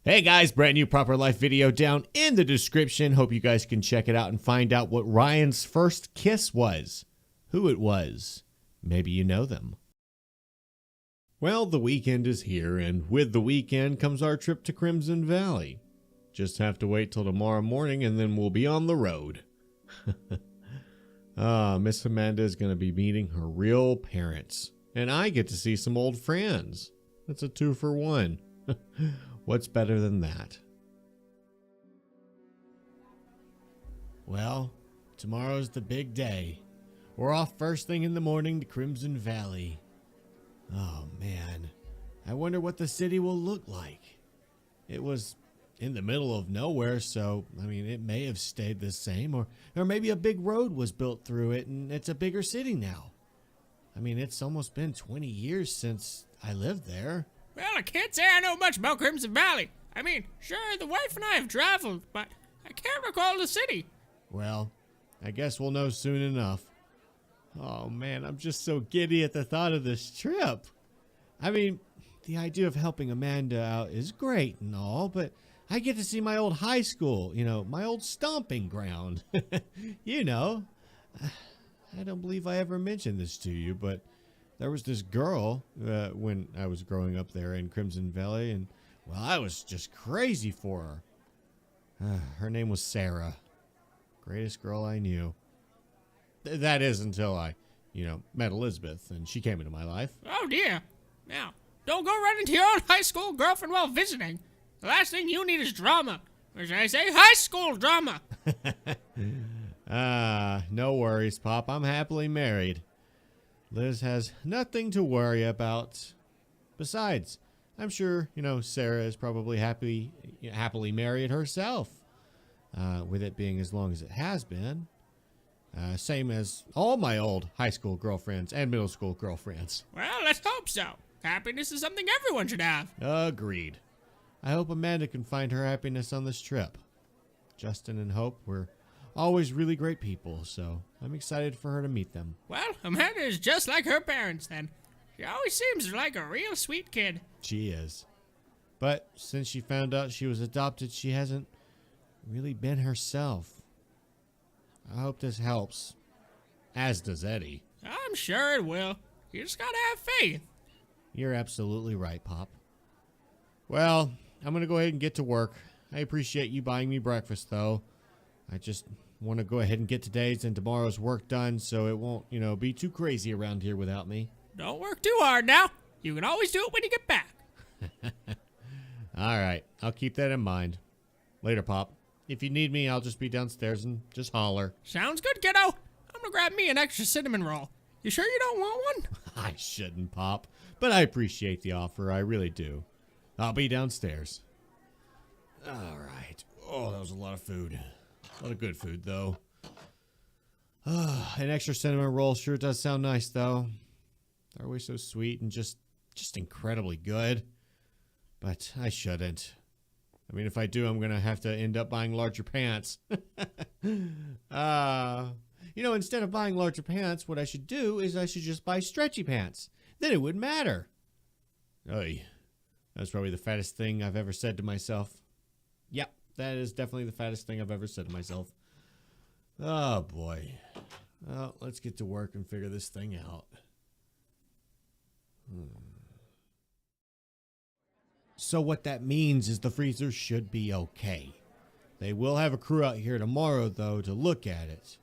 Hey guys, brand new Proper Life video down in the description. Hope you guys can check it out and find out what Ryan's first kiss was. Who it was. Maybe you know them. Well, the weekend is here, and with the weekend comes our trip to Crimson Valley. Just have to wait till tomorrow morning and then we'll be on the road. Miss Amanda is going to be meeting her real parents. And I get to see some old friends. That's a 2-for-1. What's better than that? Well, tomorrow's the big day. We're off first thing in the morning to Crimson Valley. Oh man, I wonder what the city will look like. It was in the middle of nowhere, so I mean it may have stayed the same, or maybe a big road was built through it and it's a bigger city now. I mean, it's almost been 20 years since I lived there. Well, I can't say I know much about Crimson Valley. I mean, sure, the wife and I have traveled, but I can't recall the city. Well, I guess we'll know soon enough. Oh man, I'm just so giddy at the thought of this trip. I mean, the idea of helping Amanda out is great and all, but I get to see my old high school, my old stomping ground. You know, I don't believe I ever mentioned this to you, but there was this girl when I was growing up there in Crimson Valley, and, well, I was just crazy for her. Her name was Sarah. Greatest girl I knew. That is until I, met Elizabeth, and she came into my life. Oh, dear. Now, don't go run into your own high school girlfriend while visiting. The last thing you need is drama. Or should I say high school drama? No worries, Pop. I'm happily married. Liz has nothing to worry about. Besides, I'm sure, Sarah is probably happily married herself. With it being as long as it has been. Same as all my old high school girlfriends and middle school girlfriends. Well, let's hope so. Happiness is something everyone should have. Agreed. I hope Amanda can find her happiness on this trip. Justin and Hope were always really great people, so I'm excited for her to meet them. Well, Amanda is just like her parents, then. She always seems like a real sweet kid. She is. But since she found out she was adopted, she hasn't really been herself. I hope this helps. As does Eddie. I'm sure it will. You just gotta have faith. You're absolutely right, Pop. Well, I'm gonna go ahead and get to work. I appreciate you buying me breakfast, though. I just want to go ahead and get today's and tomorrow's work done so it won't, be too crazy around here without me. Don't work too hard now. You can always do it when you get back. All right, I'll keep that in mind. Later, Pop. If you need me, I'll just be downstairs and just holler. Sounds good, kiddo. I'm gonna grab me an extra cinnamon roll. You sure you don't want one? I shouldn't, Pop, but I appreciate the offer. I really do. I'll be downstairs. All right. Oh, that was a lot of food. A lot of good food, though. An extra cinnamon roll sure does sound nice, though. They're always so sweet and just incredibly good. But I shouldn't. I mean, if I do, I'm going to have to end up buying larger pants. Instead of buying larger pants, what I should do is I should just buy stretchy pants. Then it wouldn't matter. Oy. That's probably the fattest thing I've ever said to myself. Yep, that is definitely the fattest thing I've ever said to myself. Oh, boy. Well, let's get to work and figure this thing out. So what that means is the freezer should be okay. They will have a crew out here tomorrow, though, to look at it.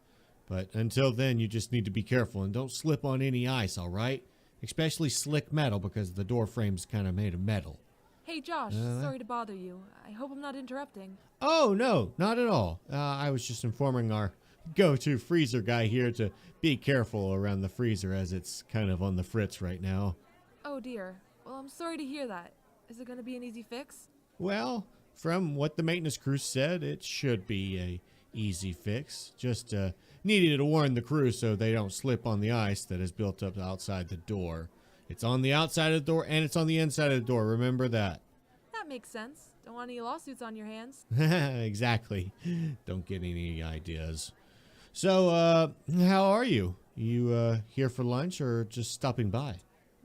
But until then, you just need to be careful and don't slip on any ice, all right? Especially slick metal, because the door frame's kind of made of metal. Hey, Josh, sorry to bother you. I hope I'm not interrupting. Oh, no, not at all. I was just informing our go-to freezer guy here to be careful around the freezer as it's kind of on the fritz right now. Oh, dear. Well, I'm sorry to hear that. Is it going to be an easy fix? Well, from what the maintenance crew said, it should be a easy fix. Just needed to warn the crew so they don't slip on the ice that is built up outside the door. It's on the outside of the door and it's on the inside of the door. Remember that. That makes sense. Don't want any lawsuits on your hands. Exactly. Don't get any ideas. So, how are you? You here for lunch or just stopping by?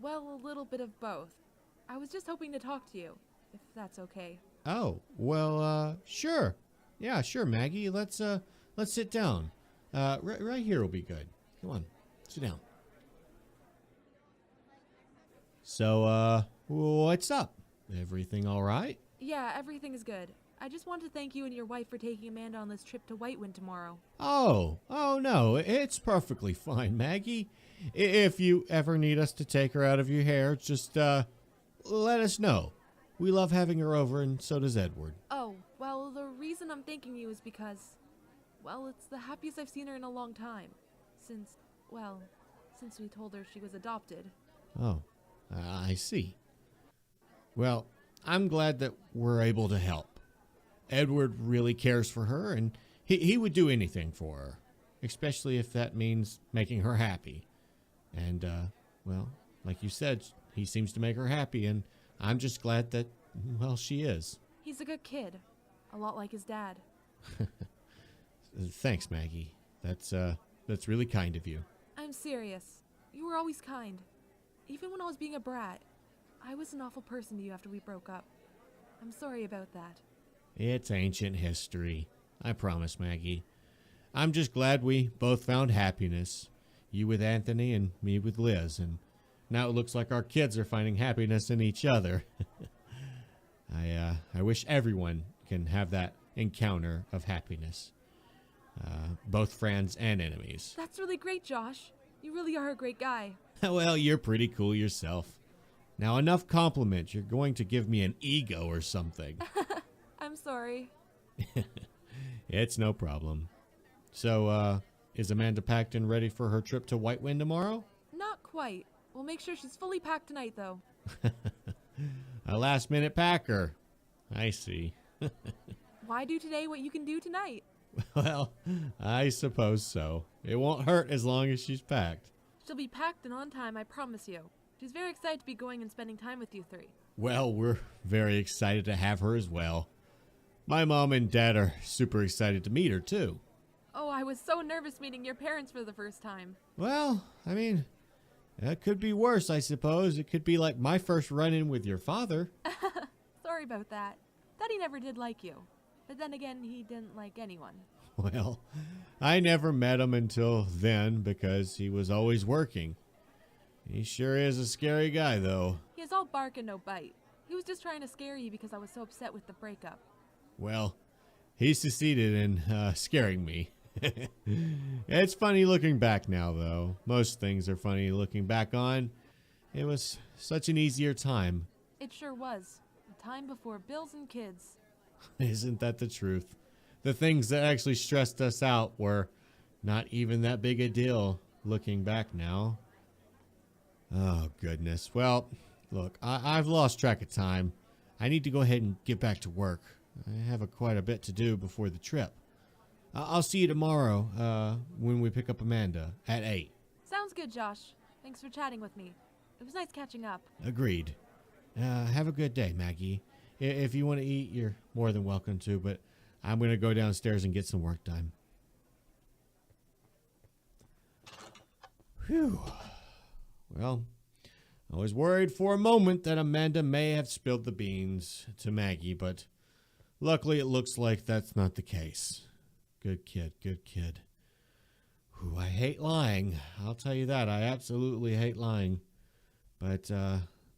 Well, a little bit of both. I was just hoping to talk to you. if that's okay. Oh, well, sure. Yeah, sure, Maggie. Let's sit down. Right here will be good. Come on, sit down. So, what's up? Everything all right? Yeah, everything is good. I just want to thank you and your wife for taking Amanda on this trip to Whitewind tomorrow. Oh no, it's perfectly fine, Maggie. If you ever need us to take her out of your hair, just, let us know. We love having her over, and so does Edward. Oh, well, the reason I'm thanking you is because, well, it's the happiest I've seen her in a long time. Since we told her she was adopted. Oh, I see. Well, I'm glad that we're able to help. Edward really cares for her, and he would do anything for her, especially if that means making her happy. And, well, like you said, he seems to make her happy, and I'm just glad that, well, she is. He's a good kid. A lot like his dad. Thanks, Maggie. That's really kind of you. I'm serious. You were always kind. Even when I was being a brat. I was an awful person to you after we broke up. I'm sorry about that. It's ancient history. I promise, Maggie. I'm just glad we both found happiness. You with Anthony and me with Liz. And now it looks like our kids are finding happiness in each other. I wish everyone can have that encounter of happiness. Both friends and enemies. That's really great, Josh. You really are a great guy. Well, you're pretty cool yourself. Now, enough compliments. You're going to give me an ego or something. I'm sorry. It's no problem. So, is Amanda packed and ready for her trip to Whitewind tomorrow? Not quite. We'll make sure she's fully packed tonight, though. A last-minute packer. I see. Why do today what you can do tonight? Well, I suppose so. It won't hurt as long as she's packed. She'll be packed and on time, I promise you. She's very excited to be going and spending time with you three. Well, we're very excited to have her as well. My mom and dad are super excited to meet her, too. Oh, I was so nervous meeting your parents for the first time. Well, I mean, that could be worse, I suppose. It could be like my first run-in with your father. Sorry about that. Daddy never did like you. But then again, he didn't like anyone. Well, I never met him until then because he was always working. He sure is a scary guy, though. He is all bark and no bite. He was just trying to scare you because I was so upset with the breakup. Well, he succeeded in scaring me. It's funny looking back now, though. Most things are funny looking back on. It was such an easier time. It sure was. A time before bills and kids. Isn't that the truth? The things that actually stressed us out were not even that big a deal looking back now. Oh, goodness. Well, look, I've lost track of time. I need to go ahead and get back to work. I have quite a bit to do before the trip. I'll see you tomorrow when we pick up Amanda at 8. Sounds good, Josh. Thanks for chatting with me. It was nice catching up. Agreed. Have a good day, Maggie. If you want to eat, you're more than welcome to, but I'm going to go downstairs and get some work done. Whew. Well, I was worried for a moment that Amanda may have spilled the beans to Maggie, but luckily it looks like that's not the case. Good kid, good kid. Whew, I hate lying. I'll tell you that. I absolutely hate lying. But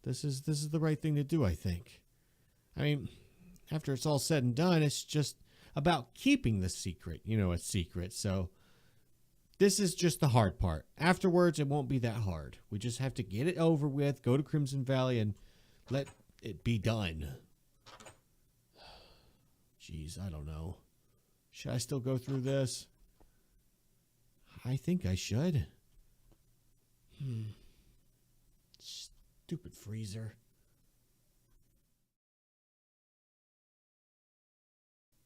this is the right thing to do, I think. I mean, after it's all said and done, it's just about keeping the secret. You know, a secret. So this is just the hard part. Afterwards, it won't be that hard. We just have to get it over with, go to Crimson Valley, and let it be done. Jeez, I don't know. Should I still go through this? I think I should. Stupid freezer.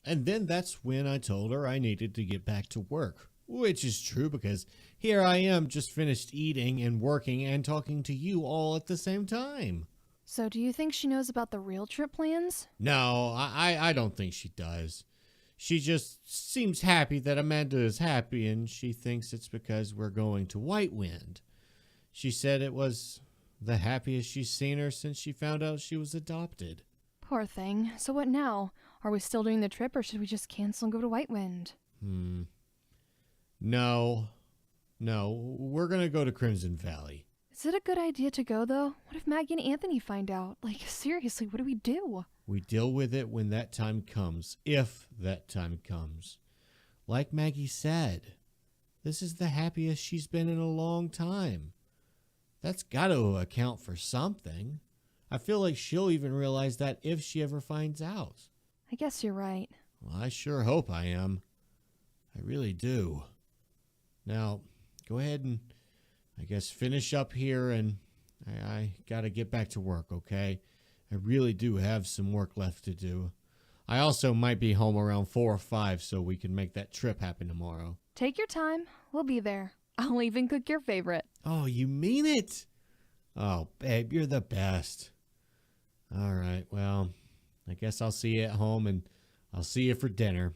And then that's when I told her I needed to get back to work. Which is true because here I am just finished eating and working and talking to you all at the same time. So do you think she knows about the real trip plans? No, I don't think she does. She just seems happy that Amanda is happy, and she thinks it's because we're going to Whitewind. She said it was the happiest she's seen her since she found out she was adopted. Poor thing. So what now? Are we still doing the trip, or should we just cancel and go to Whitewind? No, we're gonna go to Crimson Valley. Is it a good idea to go, though? What if Maggie and Anthony find out? Like, seriously, what do we do? We deal with it when that time comes, if that time comes. Like Maggie said, this is the happiest she's been in a long time. That's got to account for something. I feel like she'll even realize that if she ever finds out. I guess you're right. Well, I sure hope I am. I really do. Now, go ahead and, I guess, finish up here, and I gotta get back to work, okay? I really do have some work left to do. I also might be home around 4 or 5 so we can make that trip happen tomorrow. Take your time. We'll be there. I'll even cook your favorite. Oh, you mean it? Oh, babe, you're the best. All right, well, I guess I'll see you at home, and I'll see you for dinner.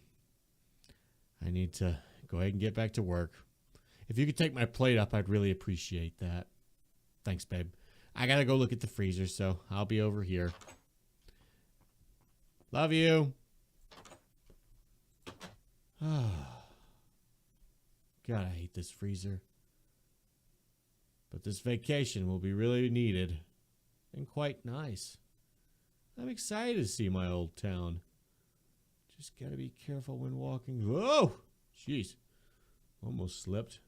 I need to go ahead and get back to work. If you could take my plate up, I'd really appreciate that. Thanks, babe. I gotta go look at the freezer, so I'll be over here. Love you. God, I hate this freezer. But this vacation will be really needed and quite nice. I'm excited to see my old town. Just gotta be careful when walking. Whoa! Jeez. Almost slipped.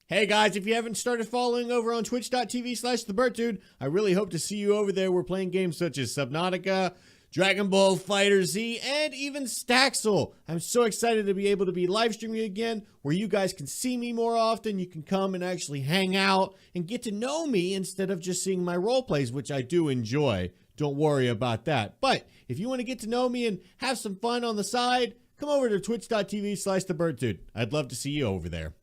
Hey guys, if you haven't started following over on twitch.tv/TheBurtDude, I really hope to see you over there. We're playing games such as Subnautica, Dragon Ball FighterZ, and even Staxel. I'm so excited to be able to be live streaming again, where you guys can see me more often. You can come and actually hang out and get to know me instead of just seeing my role plays, which I do enjoy. Don't worry about that. But if you want to get to know me and have some fun on the side, come over to twitch.tv/TheBurtDude. I'd love to see you over there.